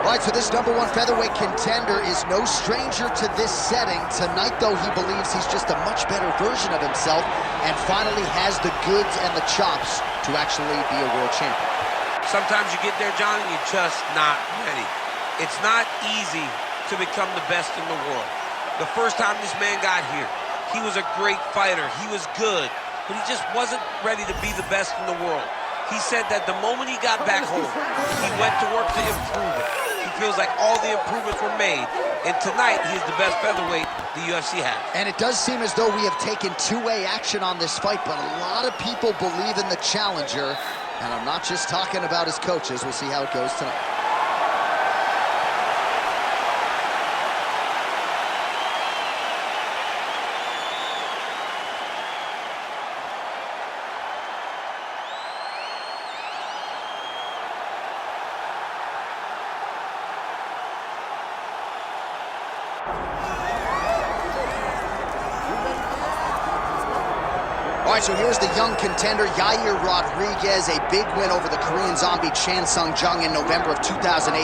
All right, so this #1 featherweight contender is no stranger to this setting. Tonight, though, he believes he's just a much better version of himself and finally has the goods and the chops to actually be a world champion. Sometimes you get there, John, and you're just not ready. It's not easy to become the best in the world. The first time this man got here, he was a great fighter. He was good, but he just wasn't ready to be the best in the world. He said that the moment he got back home, he went to work to improve it. He feels like all the improvements were made, and tonight he's the best featherweight the UFC has. And it does seem as though we have taken two-way action on this fight, but a lot of people believe in the challenger, and I'm not just talking about his coaches. We'll see how it goes tonight. All right, so here's the young contender, Yair Rodriguez, a big win over the Korean zombie Chan Sung Jung in November of 2018.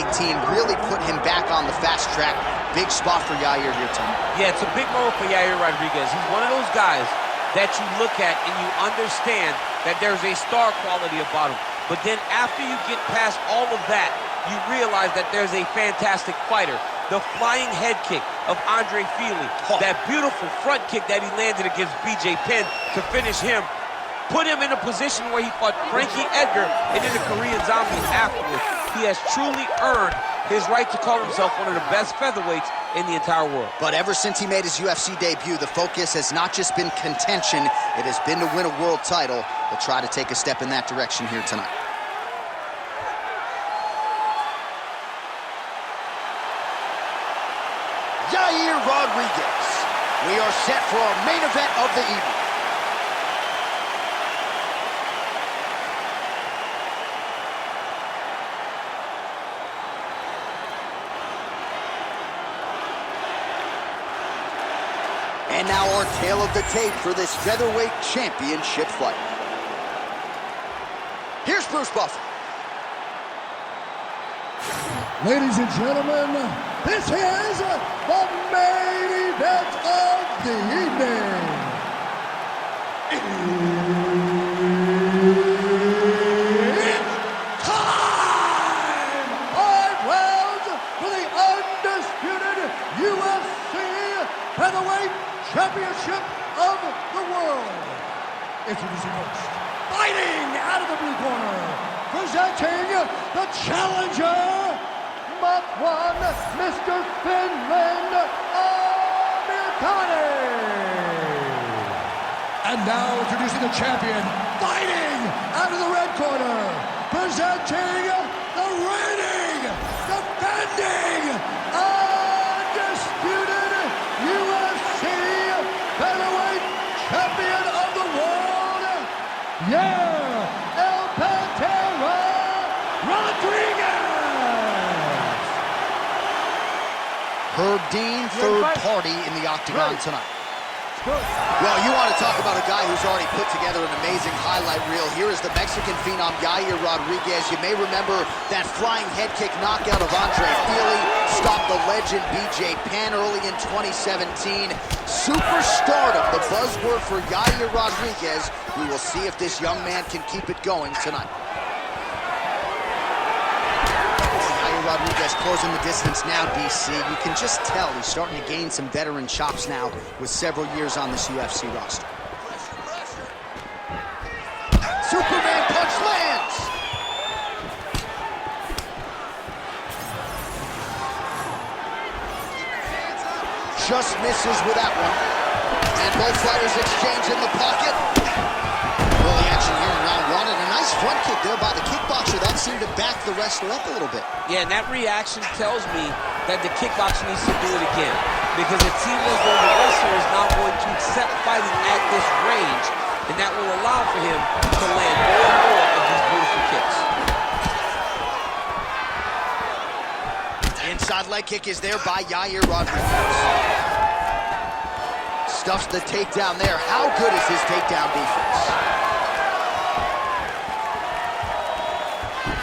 Really put him back on the fast track. Big spot for Yair here tonight. Yeah, it's a big moment for Yair Rodriguez. He's one of those guys that you look at and you understand that there's a star quality about him. But then after you get past all of that, you realize that there's a fantastic fighter. The flying head kick of Andre Feely, that beautiful front kick that he landed against BJ Penn to finish him, put him in a position where he fought Frankie Edgar and then the Korean zombie afterwards. He has truly earned his right to call himself one of the best featherweights in the entire world. But ever since he made his UFC debut, the focus has not just been contention, it has been to win a world title. He'll try to take a step in that direction here tonight. Yair Rodriguez. We are set for our main event of the evening. And now our tale of the tape for this featherweight championship fight. Here's Bruce Buffer. Ladies and gentlemen, this is the main event of the evening. It's time! 5 rounds for the undisputed UFC Featherweight Championship of the world. Introducing first, fighting out of the blue corner, presenting the challenger, Makwan, Mr. Finland Amirkhani. And now introducing the champion, fighting out of the red corner, presenting the reigning, defending, undisputed UFC featherweight champion of the world, Yair El Pantera Rodriguez. Herb Dean, third party in the octagon tonight. Well, you want to talk about a guy who's already put together an amazing highlight reel. Here is the Mexican phenom, Yair Rodriguez. You may remember that flying head kick knockout of Andre Feely, stopped the legend BJ Penn early in 2017. Superstardom, the buzzword for Yair Rodriguez. We will see if this young man can keep it going tonight. Rodriguez closing the distance now, DC. You can just tell he's starting to gain some veteran chops now with several years on this UFC roster. Superman punch lands! Just misses with that one. And both fighters exchange in the pocket. Early action here in round one, and a nice front kick there by the kickboxer. That seemed to back the wrestler up a little bit. Yeah, and that reaction tells me that the kickboxer needs to do it again, because it seems as though the wrestler is now going to accept fighting at this range, and that will allow for him to land more and more of these beautiful kicks. Inside leg kick is there by Yair Rodriguez. Stuffs the takedown there. How good is his takedown defense?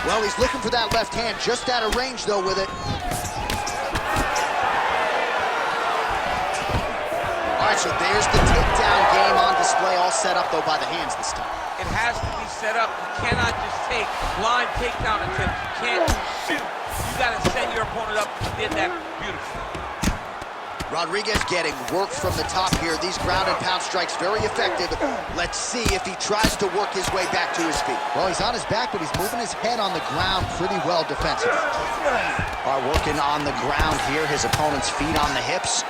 Well, he's looking for that left hand, just out of range, though, with it. All right, so there's the takedown game on display, all set up, though, by the hands this time. It has to be set up. You cannot just take blind takedown attempts. You can't shoot. You got to set your opponent up. He did that beautifully. Rodriguez getting work from the top here. These ground and pound strikes very effective. Let's see if he tries to work his way back to his feet. Well, he's on his back, but he's moving his head on the ground pretty well defensively. All right, working on the ground here. His opponent's feet on the hips.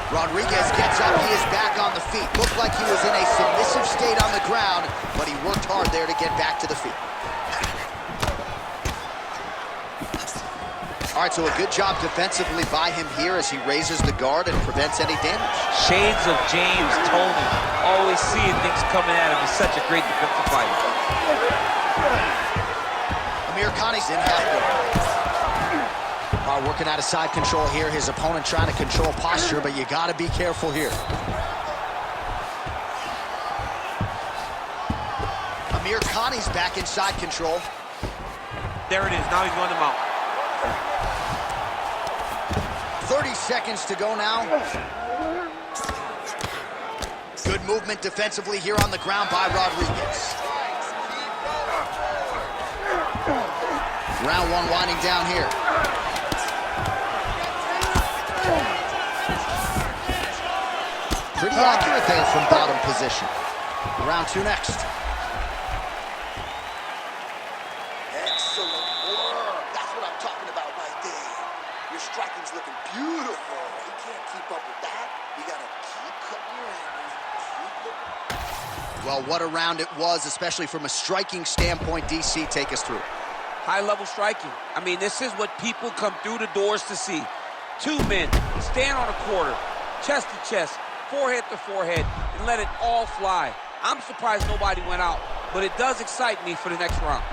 Rodriguez gets up. He is back on the feet. Looked like he was in a submissive state on the ground, but he worked hard there to get back to the feet. All right, so a good job defensively by him here as he raises the guard and prevents any damage. Shades of James Tony. Always seeing things coming at him. He's such a great defensive fighter. Amirkhani's in half guard. Working out of side control here. His opponent trying to control posture, but you got to be careful here. Amirkhani's back in side control. There it is. Now he's going to mount. 30 seconds to go now. Good movement defensively here on the ground by Rodriguez. Round one winding down here. Pretty accurate there from bottom position. Round two next. Excellent work. That's what I'm talking about right there. Your striking's looking beautiful. You can't keep up with that. You gotta keep cutting your angles. Well, what a round it was, especially from a striking standpoint. DC, take us through. High-level striking. I mean, this is what people come through the doors to see. Two men stand on a quarter, chest to chest, forehead to forehead, and let it all fly. I'm surprised nobody went out, but it does excite me for the next round.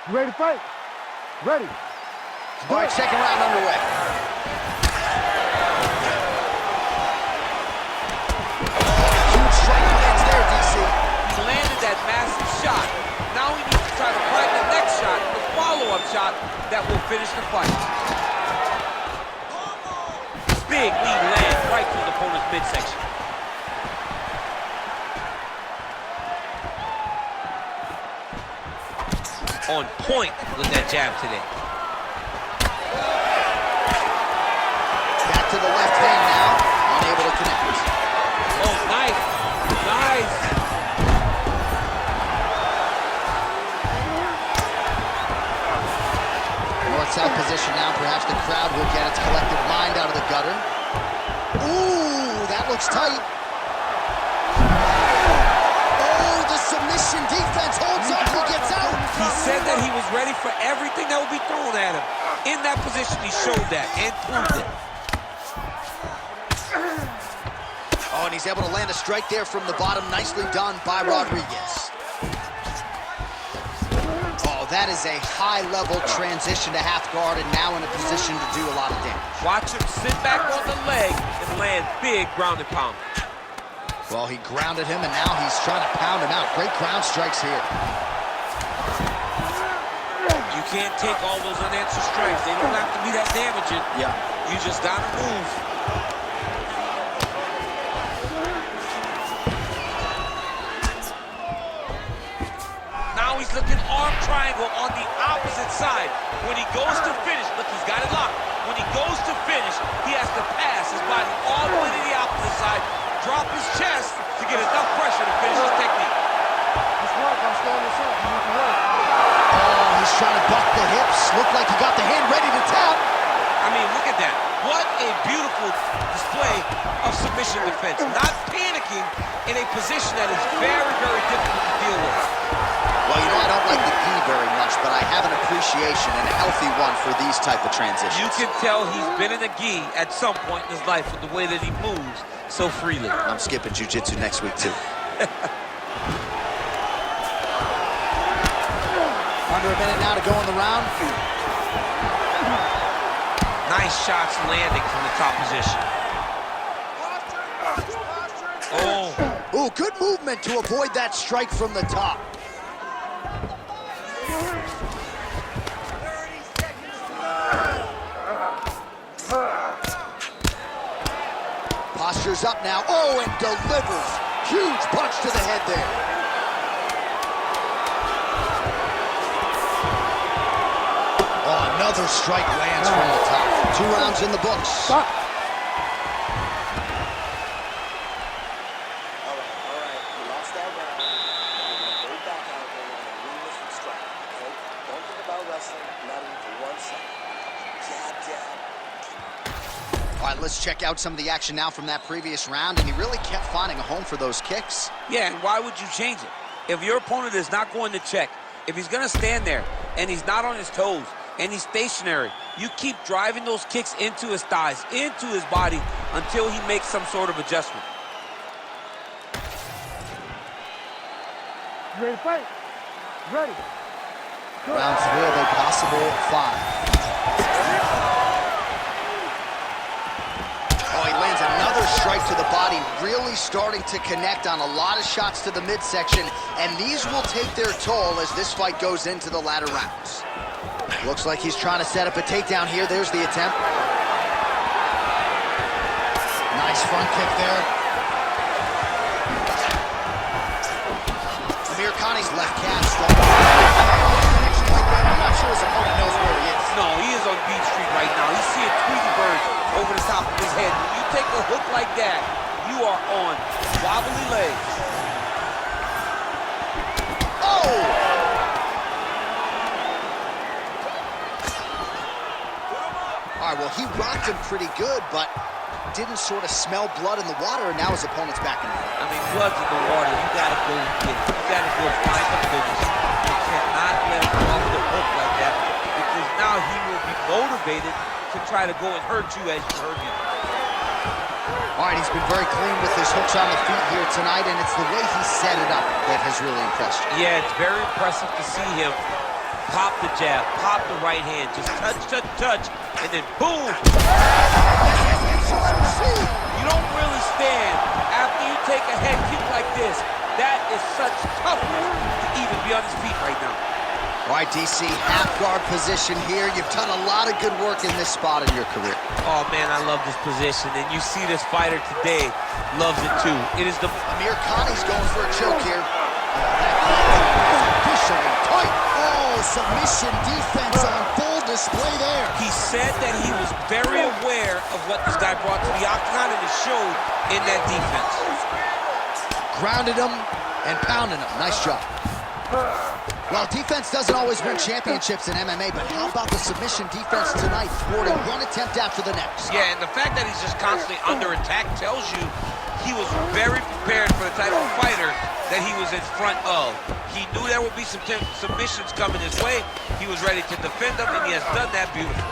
You ready to fight? Ready. All right, second round underway. Huge strike lands there, DC. He landed that massive shot. Now he needs to try to find the next shot, the follow-up shot that will finish the fight. Big knee land right through the opponent's midsection. On point with that jab today. Back to the left hand now, unable to connect. Oh, nice. Nice. North-south position now. Perhaps the crowd will get its collective mind out of the gutter. Ooh, that looks tight. Oh, the submission defense holds up. He gets out. He said that he was ready for everything that would be thrown at him. In that position, he showed that and proved it. Oh, and he's able to land a strike there from the bottom. Nicely done by Rodriguez. Oh, that is a high-level transition to half guard and now in a position to do a lot of damage. Watch him sit back on the leg and land big ground and pound. Well, he grounded him, and now he's trying to pound him out. Great ground strikes here. You can't take all those unanswered strikes. They don't have to be that damaging. Yeah. You just gotta move. Now he's looking arm triangle on the opposite side. When he goes to finish, look, he's got it locked. When he goes to finish, he has to pass his body all the way to the opposite side, drop his chest to get enough pressure to finish his technique. Just work. I'm standing this up. You need to work. Oh, he's trying to buck the hips. Looked like he got the hand ready to tap. I mean, look at that. What a beautiful display of submission defense. Not panicking in a position that is very, very difficult to deal with. Well, you know, I don't like the gi very much, but I have an appreciation and a healthy one for these type of transitions. You can tell he's been in a gi at some point in his life with the way that he moves so freely. I'm skipping jiu-jitsu next week, too. Under a minute now to go in the round. Nice shots landing from the top position. Oh. Ooh, good movement to avoid that strike from the top. Posture's up now. Oh, and delivers. Huge punch to the head there. Oh, another strike lands from the top. 2 rounds in the books. Stop. All right, let's check out some of the action now from that previous round, and he really kept finding a home for those kicks. Yeah, and why would you change it? If your opponent is not going to check, if he's going to stand there and he's not on his toes and he's stationary, you keep driving those kicks into his thighs, into his body, until he makes some sort of adjustment. You ready to fight? Ready. Round 3 of a possible 5. Oh, he lands another strike to the body, really starting to connect on a lot of shots to the midsection, and these will take their toll as this fight goes into the latter rounds. Looks like he's trying to set up a takedown here. There's the attempt. Nice front kick there. Amirkhani's left calf stuck. I'm not sure his opponent knows where he is. No, he is on Beach Street right now. He's seeing Tweety Bird over the top of his head. When you take a hook like that, you are on wobbly legs. Oh! All right, well, he rocked him pretty good, but didn't sort of smell blood in the water, and now his opponent's back in the fight. I mean, blood's in the water. You gotta go get it. You gotta go find the finish. You cannot let him off the hook like that, because now he will be motivated to try to go and hurt you as you hurt him. All right, he's been very clean with his hooks on the feet here tonight, and it's the way he set it up that has really impressed you. Yeah, it's very impressive to see him pop the jab, pop the right hand, just touch, touch, touch, and then boom! You don't really stand after you take a head kick like this. That is such toughness to even be on his feet right now. All right, DC, half guard position here. You've done a lot of good work in this spot in your career. Oh, man, I love this position, and you see this fighter today loves it too. It is the... Amirkhani's going for a choke here. That is officially tight. Oh, submission defense on full display there. He said that he was very aware of what this guy brought to the octagon, and it showed in that defense. Grounded him and pounded him. Nice job. Well, defense doesn't always win championships in MMA, but how about the submission defense tonight, thwarting one attempt after the next? Yeah, and the fact that he's just constantly under attack tells you he was very prepared for the type of fighter that he was in front of. He knew there would be some submissions coming his way. He was ready to defend them, and he has done that beautifully.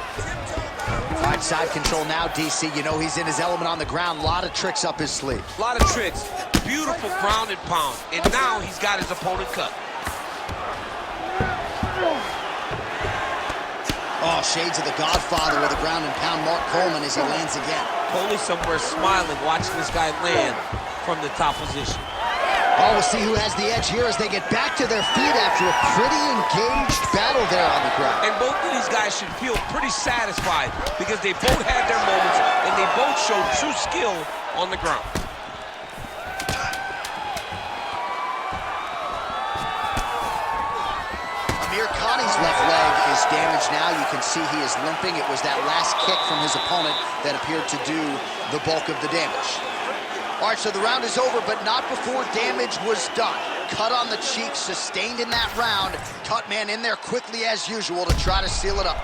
All right, side control now, DC. You know he's in his element on the ground. A lot of tricks up his sleeve. A lot of tricks. Beautiful ground and pound. And now he's got his opponent cut. Oh, shades of the Godfather with a ground and pound, Mark Coleman, as he lands again. Coley somewhere smiling, watching this guy land from the top position. Oh, we'll see who has the edge here as they get back to their feet after a pretty engaged battle there on the ground. And both of these guys should feel pretty satisfied because they both had their moments and they both showed true skill on the ground. Amirkhani's left leg is damaged now. You can see he is limping. It was that last kick from his opponent that appeared to do the bulk of the damage. All right, so the round is over, but not before damage was done. Cut on the cheek, sustained in that round. Cut man in there quickly as usual to try to seal it up.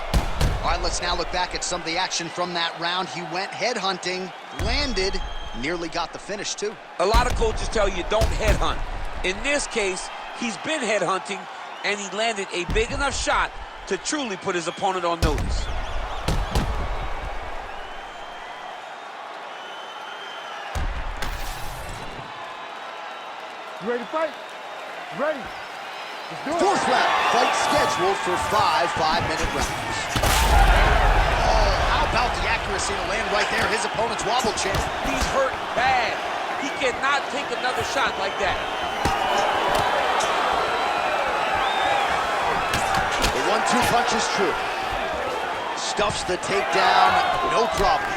All right, let's now look back at some of the action from that round. He went headhunting, landed, nearly got the finish too. A lot of coaches tell you don't headhunt. In this case, he's been headhunting, and he landed a big enough shot to truly put his opponent on notice. You ready to fight? Ready. Let's do it. Fourth round, fight scheduled for 5 5-minute rounds. Oh, how about the accuracy to land right there? His opponent's wobble chin. He's hurt bad. He cannot take another shot like that. The 1-2 punch is true. Stuffs the takedown, no problem.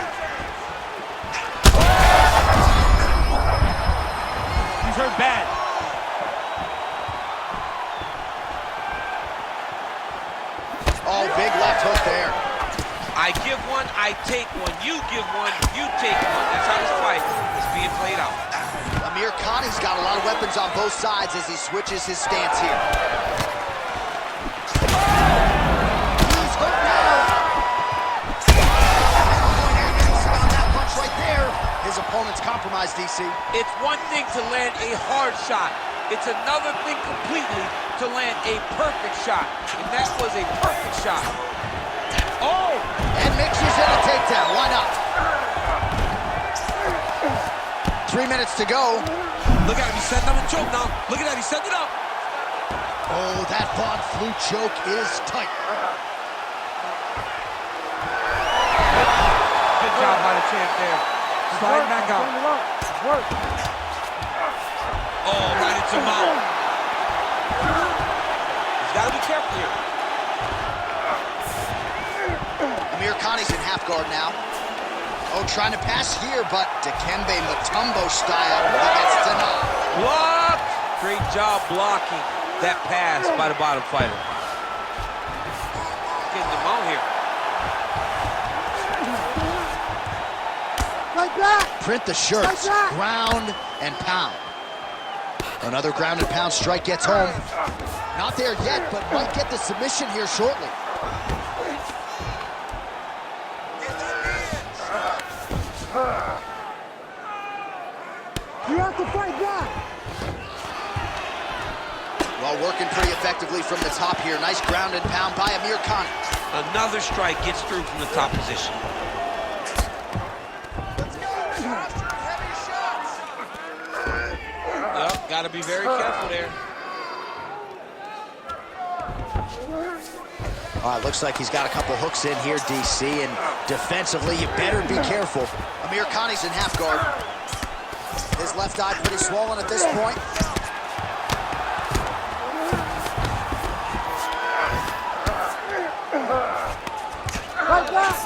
He's hurt bad. Oh, big left hook there. I give one, I take one. You give one, you take one. That's how this fight is being played out. Amirkhani's got a lot of weapons on both sides as he switches his stance here. He's hurt now. On that punch right there, his opponent's compromised, DC. It's one thing to land a hard shot. It's another thing completely to land a perfect shot. And that was a perfect shot. Oh! And mixes in a takedown. Why not? 3 minutes to go. Look at him. He's setting up a choke now. Look at that. He's setting it up. Oh, that Von Flue choke is tight. Good job by the champ there. Sliding back out. Work. Oh, right into mouth. He's got to be careful here. Amirkhani's in half guard now. Oh, trying to pass here, but Dikembe Mutombo style, he gets denied. Blocked! Great job blocking that pass by the bottom fighter. Getting him out here. Like that. Print the shirts, ground and pound. Another ground and pound strike gets home. Not there yet, but might get the submission here shortly. You have to fight back. Well, working pretty effectively from the top here. Nice ground and pound by Amirkhani. Another strike gets through from the top position. Yep, got to be very careful there. All right, looks like he's got a couple hooks in here, DC, and defensively, you better be careful. Amirkhani's in half guard. His left eye pretty swollen at this point.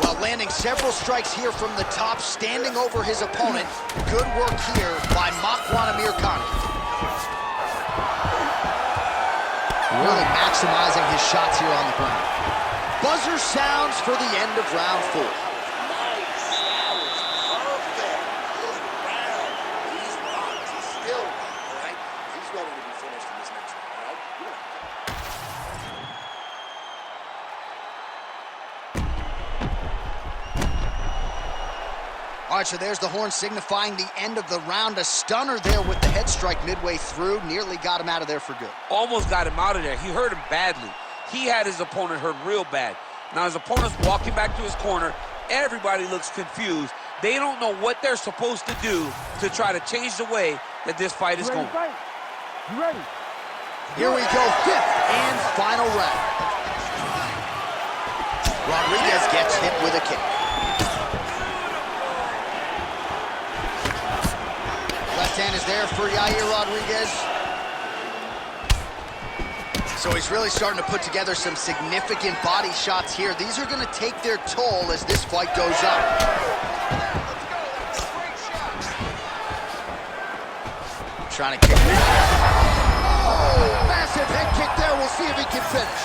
Well, landing several strikes here from the top, standing over his opponent. Good work here by Makwan Amirkhani. Really maximizing his shots here on the ground. Buzzer sounds for the end of round 4. All right, so there's the horn signifying the end of the round. A stunner there with the head strike midway through. Nearly got him out of there for good. Almost got him out of there. He hurt him badly. He had his opponent hurt real bad. Now his opponent's walking back to his corner. Everybody looks confused. They don't know what they're supposed to do to try to change the way that this fight is going. You ready? Here we go, 5th and final round. Rodriguez gets hit with a kick. Left hand is there for Yair Rodriguez. So he's really starting to put together some significant body shots here. These are going to take their toll as this fight goes up. Trying to kick. Oh, massive head kick there. We'll see if he can finish.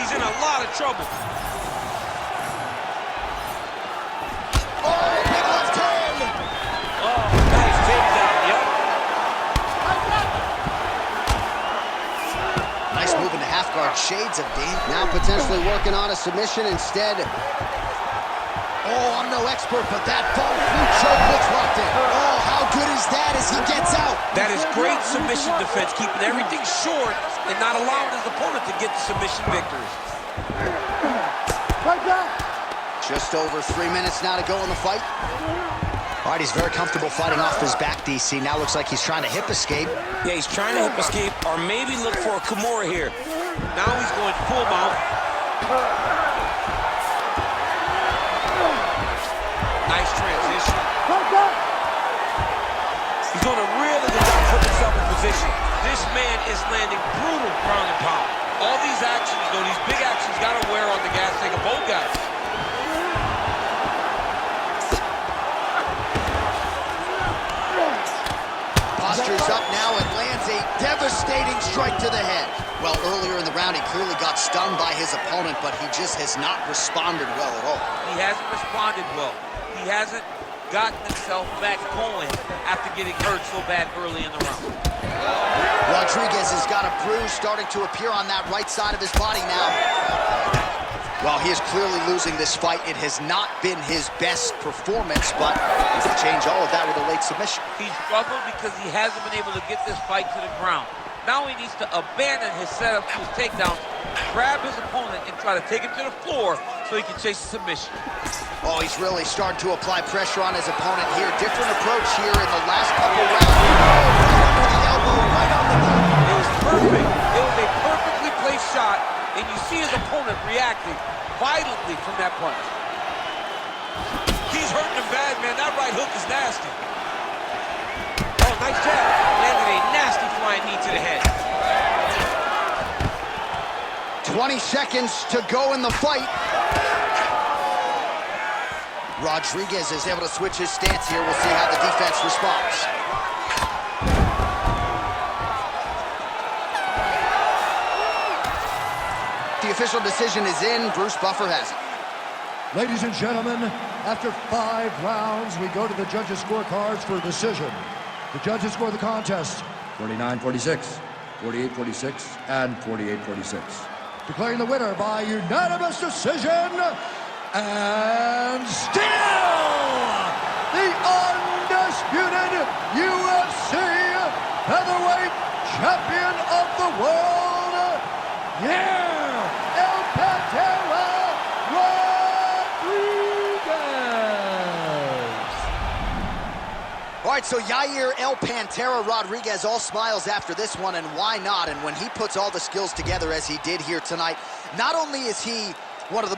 He's in a lot of trouble. Oh, big left hand. Oh, nice takedown, yep. Nice move into half guard. Shades of danger. Now potentially working on a submission instead. Oh, I'm no expert, but that Von Flue choke looks locked in. Oh, how good is that as he gets out? That is great submission defense, keeping everything short and not allowing his opponent to get the submission victories. Right back. Just over 3 minutes now to go in the fight. All right, he's very comfortable fighting off his back, DC. Now looks like he's trying to hip escape. Yeah, he's trying to hip escape or maybe look for a Kimura here. Now he's going full mount. Nice transition. Right back. He's doing a really good job putting himself in position. This man is landing brutal ground and pound. All these actions, though, these big actions, got to wear on the gas tank of both guys. Postures up now and lands a devastating strike to the head. Well, earlier in the round, he clearly got stung by his opponent, but he just has not responded well at all. He hasn't responded well. He hasn't gotten himself back going after getting hurt so bad early in the round. Rodriguez has got a bruise starting to appear on that right side of his body now. Well, he is clearly losing this fight. It has not been his best performance, but he can change all of that with a late submission. He's struggled because he hasn't been able to get this fight to the ground. Now he needs to abandon his setup to his takedowns, grab his opponent, and try to take him to the floor so he can chase the submission. Oh, he's really starting to apply pressure on his opponent here. Different approach here in the last couple rounds. Right on the knee. It was perfect. It was a perfectly placed shot, and you see his opponent reacting violently from that punch. He's hurting him bad, man. That right hook is nasty. Oh, nice jab. Landed a nasty flying knee to the head. 20 seconds to go in the fight. Rodriguez is able to switch his stance here. We'll see how the defense responds. The official decision is in. Bruce Buffer has it. Ladies and gentlemen, after 5 rounds, we go to the judges' scorecards for a decision. The judges score the contest 49-46, 48-46, and 48-46. Declaring the winner by unanimous decision, and still the undisputed UFC featherweight champion of the world, Yair El Pantera Rodriguez. All right, so Yair El Pantera Rodriguez, all smiles after this one, and why not? And when he puts all the skills together as he did here tonight, not only is he one of the